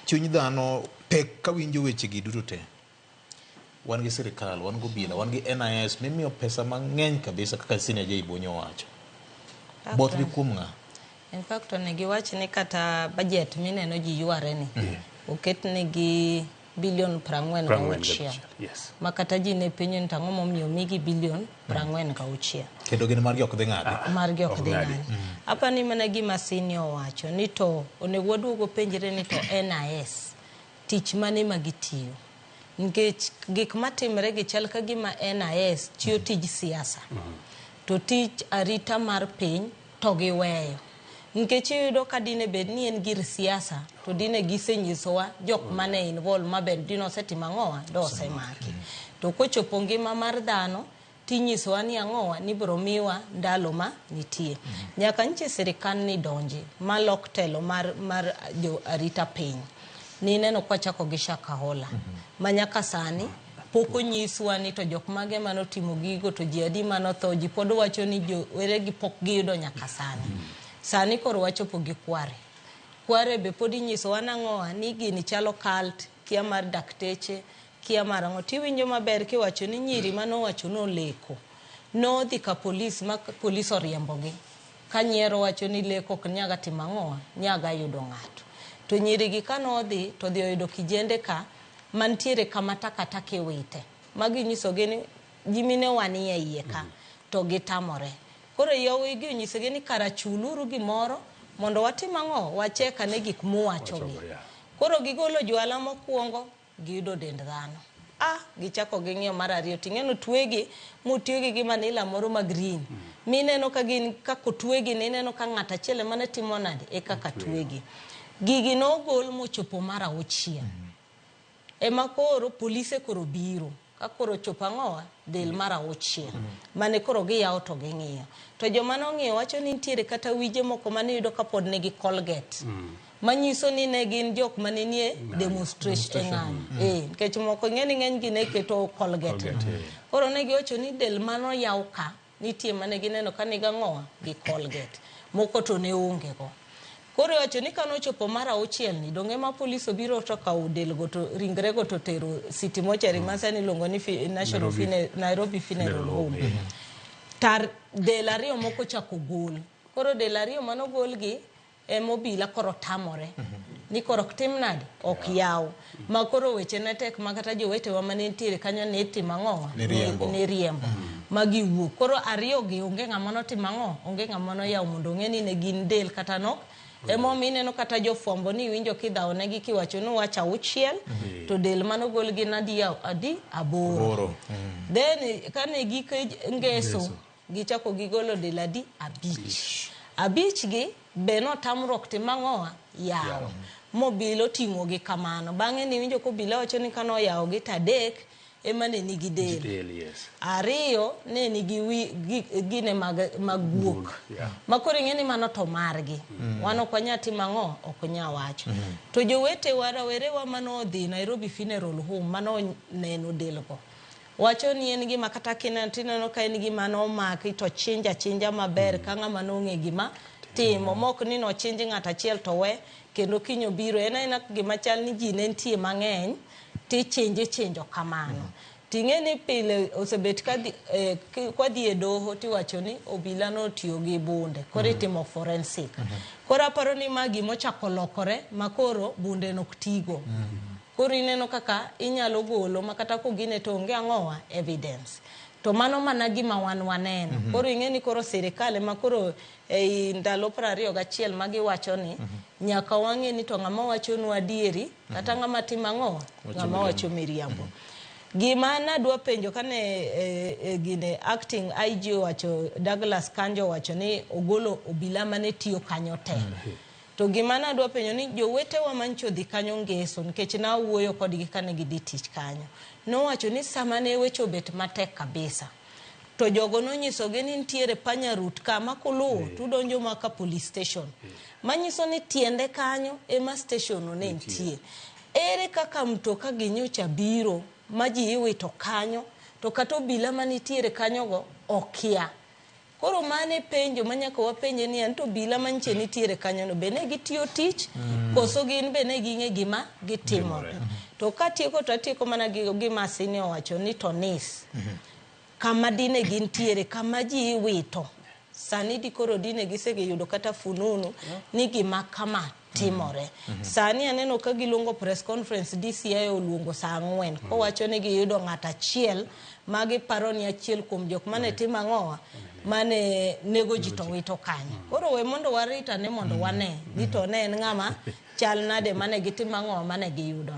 chuny dhano pek ka winjo weche gi duto te. Wan gi sirikal, wan go bila, wan gi NIS mimiyo pesa mang'eny kabisa kaka Senior Jay Bonyo wacho. Both bi kuom ng'a? In fact, onegi wach ni kata budget mineno ji yware ni. Oket negi bilion 46. Yes. Makata ji ne penyo ni tang'o momiyo migi bilion 46. Kendo gin margi ok dhi ng'adi. Margi ok dhi ng'adi. Apa ni mana gima Senior wacho ni to onego waduogo penjre ni to NIS tich mane magitiyo. Nikech gik matimre gi chal ka gima NIS tiyo tij siasa. To tich arita mar piny to giweyo. Nikech yudo ka dine bed ni en gir siasa to dine gisenyisowa jok mane involve maber dino osetimo ang'owa do osemaki. To kochopo ngima mar dhano tinyisowa ni ang'owa ni biro miwa ndalo ma nitie. Nyaka nche sirikal ni donji malok telo mar jo arita piny. Ni neno kwa chako gi Shakahola. Manyaka sani poko nyiswa ni to jok mage manotimo gigo to ji adi manotho ji pod wacho ni jo weregi pok giyudo nyaka sani. Sani koro wachopo gi Kware. Kware be pod inyisowa nang'owa ni gini chalo cult, kia mar dakteche, kia mar ang'o. Tiwinjo maber kiwacho ni nyiri manowacho noleko. No dhi ka polis ma polis oriembogi. Ka nyiero wacho ni leko ok nyaga timo ang'owa, nyaga yudo ng'ato. To nyiri gi kanodhi to dhi oyudo kijende ka mantiere kama takataka iwite. Magi nyisogi ni jimine wanie iye ka to gitamore. Koro yowi gi onyisogi ni kara chuluru gimoro mondo watim ang'o wacheka ne gik muwachogi. Koro gigolo jwala mokwongo giyudo dend dhano. Gichako ging'iyo mar ariyo ting'eno twegi mutiyogi gi manila moro ma green. Mineno ka gin kako twegi nineno ka ng'ata achiel mane timo nade e kaka twegi. Gigi nogol mochopo mar 6. Ema koro polise koro biro. Ka koro chopo ang'owa del mar 6. Mane koro giyawo to ging'iyo. To joma nong'iyo wacho ni nitiere kata wije moko mane yudo ka pod negi Colgate. Manyiso ni ne gin jok mane nie demonstration ng'anyo. Nikech moko ng'eny gi ne keto Colgate. Koro ne giwacho ni del mano yaw ka nitie mane gineno ka niga ng'owa gi Colgate. Moko to ne onge go. Koro wacho ni kano chopo mar 6 ni donge ma polis obiro to kawo del go to ringre go to tero City Mortuary masani luongo ni Nairobi Funeral Home. Tar del ariyo moko chako gol. Koro del ariyo mano gol gi mobila koro tamore. Ni koro tim nade ok yaw. Ma koro weche ne tek makata jowetewa mane nitiere kanyo ne timo ang'owa ne riembo. Magi wuok. Koro ariyo gi onge ng'ama notimo ang'o, onge ng'ama noyaw mondo ng'e ni ne gin del kata nok. Emo mineno kata jofwambo ni winjo kidhawo negi kiwacho ni wacha 6 to del mano gol gi nadi yaw adi 8. Then kane gike ngeso gichako gigolo del adi 5. 5 gi be no tamruok timo ang'owa yawo. Mobilo ting'o gi kamano. Bang'e ni winjo ko bila wacho ni kano yawo gi ta 3 ema ne nigi del. Ariyo ne nigi gine mag guok. Makoro ing'eni mano to margi. Wano kwa nyati mang'o ok nya wacho. To jowete warawerewa mano dhi Nairobi Funeral Home mano neno del go. Wacho ni en gima kata kinantineno ka en gima no maki to chinja maber ka ng'ama nong'e gima timo. Mok ni no chinji ng'ata achiel to we kendo kinyo biro. En gima chal ni ji ne ntie mang'eny ti chinjo kamano. Ting'eni pile osebet kwa dhi e doho tiwacho ni obila no tiyo gi bunde. Koro itimo forensic. Koro aparo ni magi mochako lokore makoro bunde nok tigo. Koro ineno kaka inyalo golo makata kugine to onge ang'owa evidence. To mano mana gima waneno. Koro ing'eni koro sirikal makoro ndalo 21 magi wacho ni nyaka wang'e ni to ng'ama wacho nu adieri kata ng'ama timo ang'owa ng'ama wacho miriambo. Gima nadwa penjo kane gine acting IG wacho Douglas Kanjo wacho ni ogolo obila mane tiyo kanyo te. To gima nadwa penjo ni jowetewa mancho dhi kanyo ngeso nikech na wuoyo kodgi kane gidhi tich kanyo. No wacho ni sama ne wecho bet matek kabisa. To jogo nonyisogi ni nitiere panya route kama kuluwo tudonjo maka police station. Manyiso ni tiende kanyo ema station ne nitie. Ere kaka mtoka ginyocha biro maji iwito kanyo to kata obila manitiere kanyo go okia. Koro mane penjo manyaka wapenje ni an to obila manche nitiere kanyo no bene gitiyo tich koso gin bene ginge gima gitimore. To katieko to atieko mana gima sini owacho ni to nis kama dine gintiere kama ji iwito sani di koro dine gisege yudo kata fununu ni gima kama timore. Sani aneno ka giluongo press conference DCI oluongo saa 4 kowacho ni giyudo ng'ata achiel magi paro ni achiel kuom jok mane timo ang'owa mane nego ji to wito kanyo. Koro we mondo warita ne mondo wane ni to ne en ng'ama chal nade mane gitimo ang'owa mane giyudo.